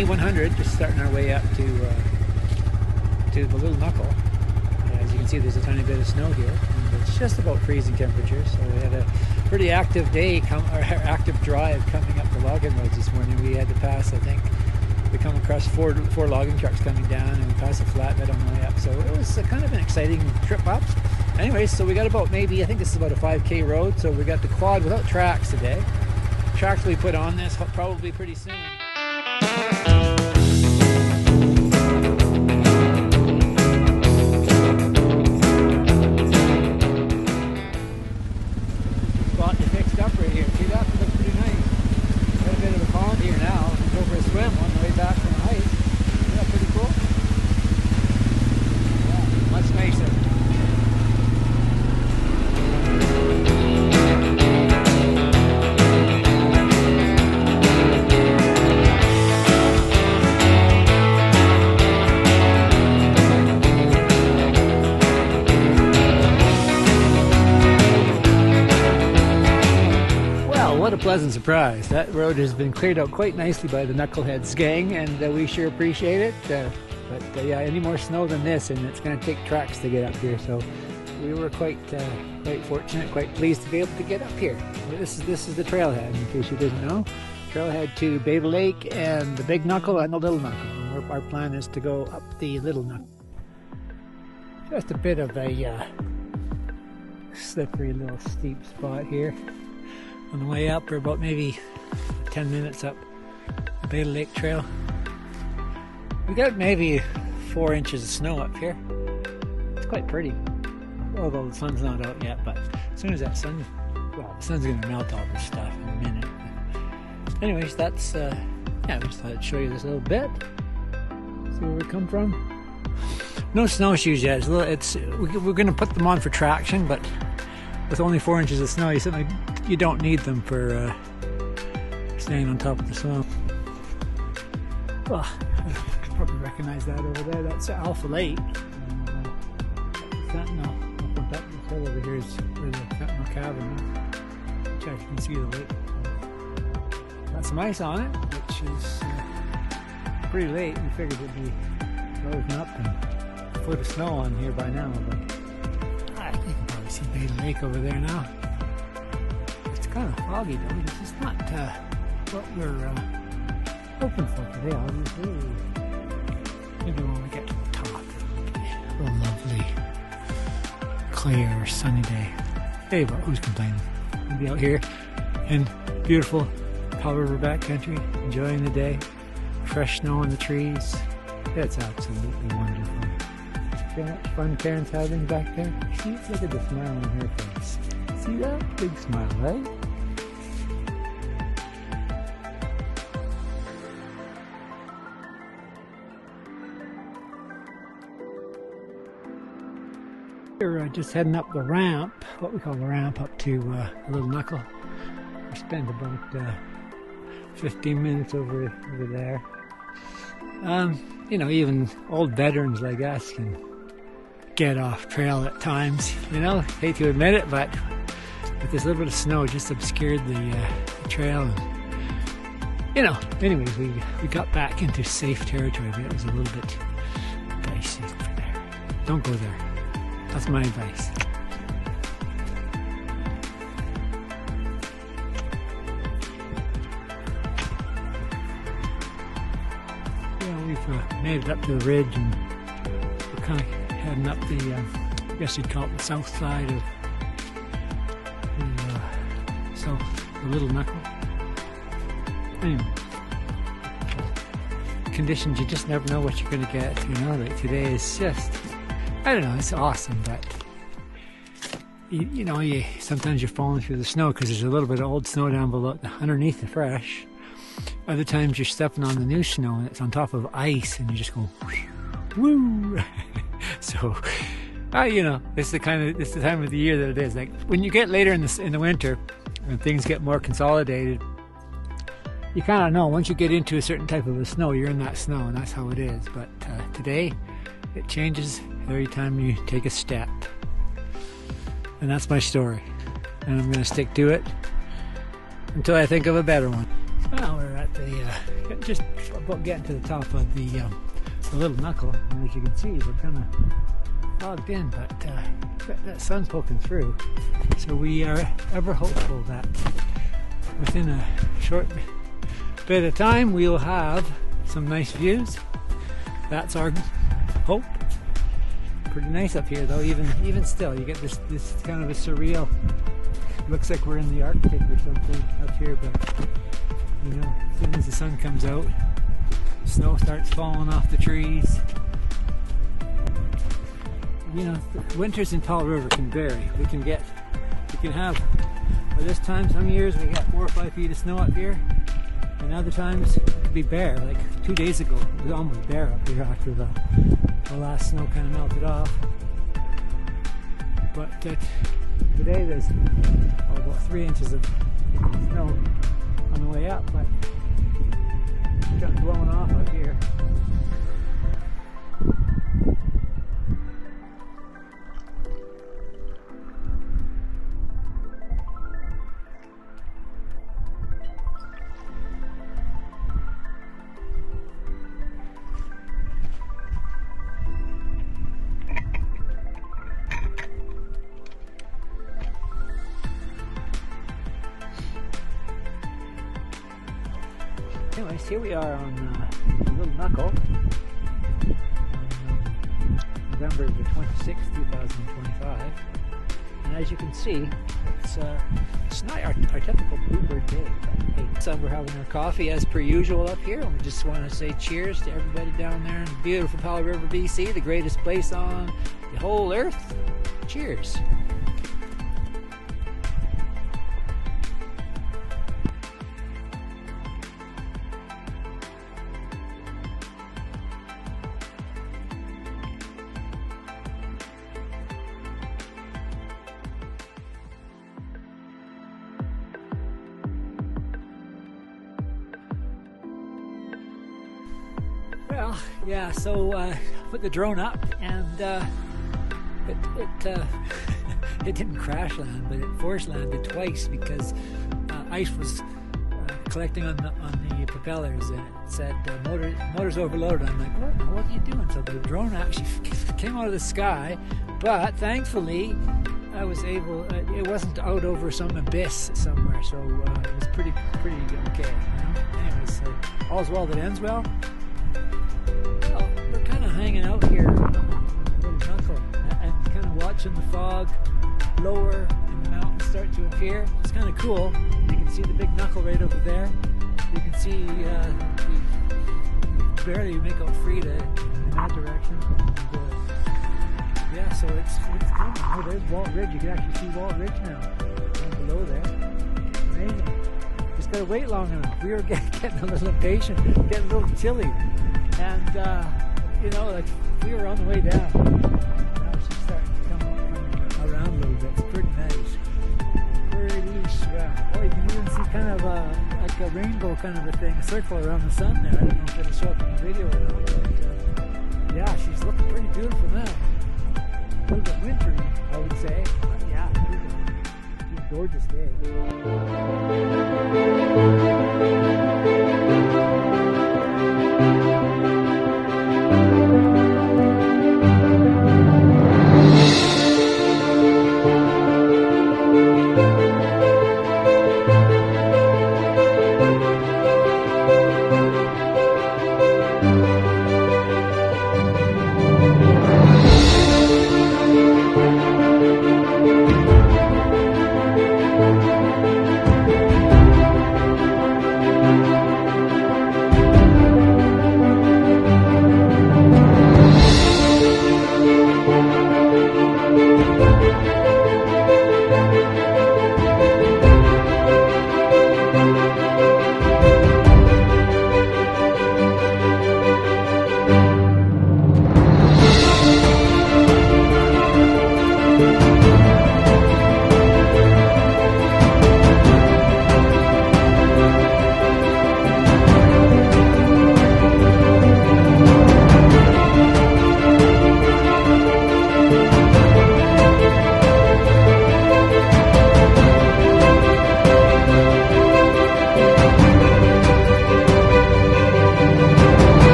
Mini100, just starting our way up to the Little Knuckle. As you can see, there's a tiny bit of snow here, and it's just about freezing temperature. So we had a pretty active day, active drive coming up the logging roads this morning. We had to pass, I think, we come across four logging trucks coming down, and we passed a flatbed on the way up. So it was kind of an exciting trip up. Anyway, so we got about maybe, I think this is about a 5K road. So we got the quad without tracks today. Tracks we put on this probably pretty soon. Spot you fixed up right here. See that? It looks pretty nice. Got a bit of a pond here now. Go for a swim on the way back from the hike. Isn't that pretty cool? Yeah, much nicer. What a pleasant surprise. That road has been cleared out quite nicely by the Knuckleheads gang, and we sure appreciate it. But yeah, any more snow than this, and it's going to take tracks to get up here. So we were quite fortunate, quite pleased to be able to get up here. This is the trailhead, in case you didn't know. Trailhead to Baby Lake and the Big Knuckle and the Little Knuckle. And our plan is to go up the Little Knuckle. Just a bit of a slippery little steep spot here. On the way up, we're about maybe 10 minutes up the Baby Lake Trail. We got maybe 4 inches of snow up here. It's quite pretty, although the sun's not out yet. But as soon as that sun, well, the sun's going to melt all this stuff in a minute. But anyways, that's yeah. I just thought I'd show you this a little bit. See where we come from. No snowshoes yet. We're going to put them on for traction, but with only 4 inches of snow, you don't need them for staying on top of the snow. Well, you probably recognize that over there. That's Alpha Lake. Sentinel. Up on top of the hill over here is where the Sentinel cabin is. Which you can see the lake. Got some ice on it, which is pretty late. We figured it'd be frozen up and a foot of snow on here by now. But you can probably see Baby Lake over there now. It's kind of foggy though. This is not what we're hoping for today, obviously. Maybe when we get to the top, it'll be a lovely, clear, sunny day. Hey, but who's complaining? We'll be out here in beautiful Powell River backcountry, enjoying the day. Fresh snow on the trees. It's absolutely wonderful. See how much fun Karen's having back there? See, look at the smile on her face. See that? Big smile, right? We're just heading up the ramp, what we call the ramp up to Little Knuckle. We spent about 15 minutes over there. You know, even old veterans like us can get off trail at times, you know, hate to admit it, but with this little bit of snow, it just obscured the trail. And, you know, anyways, we got back into safe territory, but it was a little bit dicey over there. Don't go there. That's my advice. Yeah, we've made it up to the ridge, and we're kind of heading up the, I guess you'd call it the south side of the Little Knuckle. Anyway, conditions, you just never know what you're going to get, you know, like today is just, I don't know, it's awesome, but you know, sometimes you're falling through the snow because there's a little bit of old snow down below, underneath the fresh. Other times you're stepping on the new snow and it's on top of ice and you just go, woo! So, you know, it's the time of the year that it is. Like when you get later in the winter and things get more consolidated, you kind of know once you get into a certain type of a snow, you're in that snow, and that's how it is. But today, it changes every time you take a step. And that's my story. And I'm going to stick to it until I think of a better one. Well, we're at the just getting to the top of the Little Knuckle, and as you can see, we're kind of fogged in, but that sun's poking through, so we are ever hopeful that within a short bit of time we'll have some nice views. That's our hope. Pretty nice up here though, even still. You get this kind of a surreal, looks like we're in the Arctic or something up here, but you know, as soon as the sun comes out, snow starts falling off the trees. You know, winters in Powell River can vary. We can have, by this time, some years we got 4 or 5 feet of snow up here, and other times it could be bare. Like 2 days ago, it was almost bare up here after the last snow kind of melted off. But today there's about 3 inches of snow on the way up, but it's kind of blowing off up here. Anyways, here we are on Little Knuckle on November the 26th, 2025. And as you can see, it's not our typical bluebird day. But hey, so we're having our coffee as per usual up here, and we just want to say cheers to everybody down there in the beautiful Powell River, BC, the greatest place on the whole earth. Cheers. Well, yeah, so I put the drone up, and it didn't crash land, but it force landed twice because ice was collecting on the propellers, and it said motor's overloaded. I'm like, what are you doing? So the drone actually came out of the sky, but thankfully I was able. It wasn't out over some abyss somewhere, so it was pretty okay. You know? Anyways, all's well that ends well. Well, we're kind of hanging out here on the Little Knuckle and kind of watching the fog lower and the mountains start to appear. It's kind of cool. You can see the big knuckle right over there. You can see we barely make out Frigid in that direction. And, yeah, so it's coming. Oh, there's Walt Ridge. You can actually see Walt Ridge now down below there. Amazing. Just gotta wait long enough. We were getting a little impatient, getting a little chilly. And, you know, like, we were on the way down. Now she's starting to come around a little bit. It's pretty nice. Pretty swell. Oh, you can even see kind of like a rainbow kind of a thing, a circle around the sun there. I don't know if it'll show up in the video or not, but, yeah, she's looking pretty beautiful now. A little bit wintry, I would say. But, yeah, it's a gorgeous day.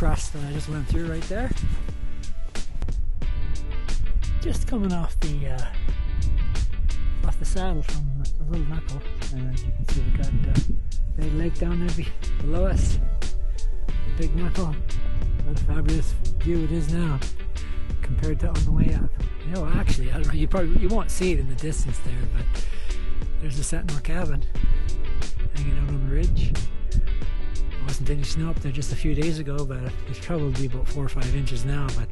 crust that I just went through right there. Just coming off the saddle from the Little Knuckle, and as you can see, we got Big Lake down there below us. Big Knuckle. What a fabulous view it is now compared to on the way up. You know, actually, I don't know. You won't see it in the distance there, but there's the Sentinel cabin hanging out on the ridge. There wasn't any snow up there just a few days ago, but there's probably about 4 or 5 inches now. But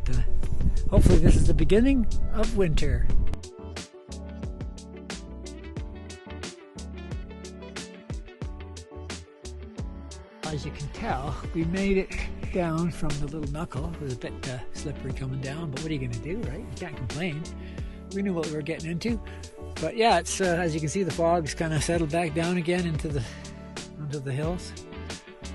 hopefully, this is the beginning of winter. As you can tell, we made it down from the Little Knuckle. It was a bit slippery coming down, but what are you going to do, right? You can't complain. We knew what we were getting into. But yeah, it's as you can see, the fog's kind of settled back down again onto the hills.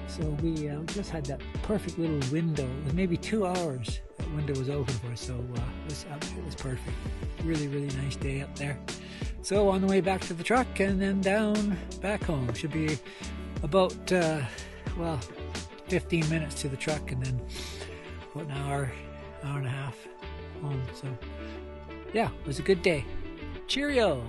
So we just had that perfect little window. It was maybe 2 hours that window was open for us, so it was perfect. Really, really nice day up there. So on the way back to the truck and then down back home. Should be about well, 15 minutes to the truck, and then about an hour and a half home. So yeah, it was a good day. Cheerio!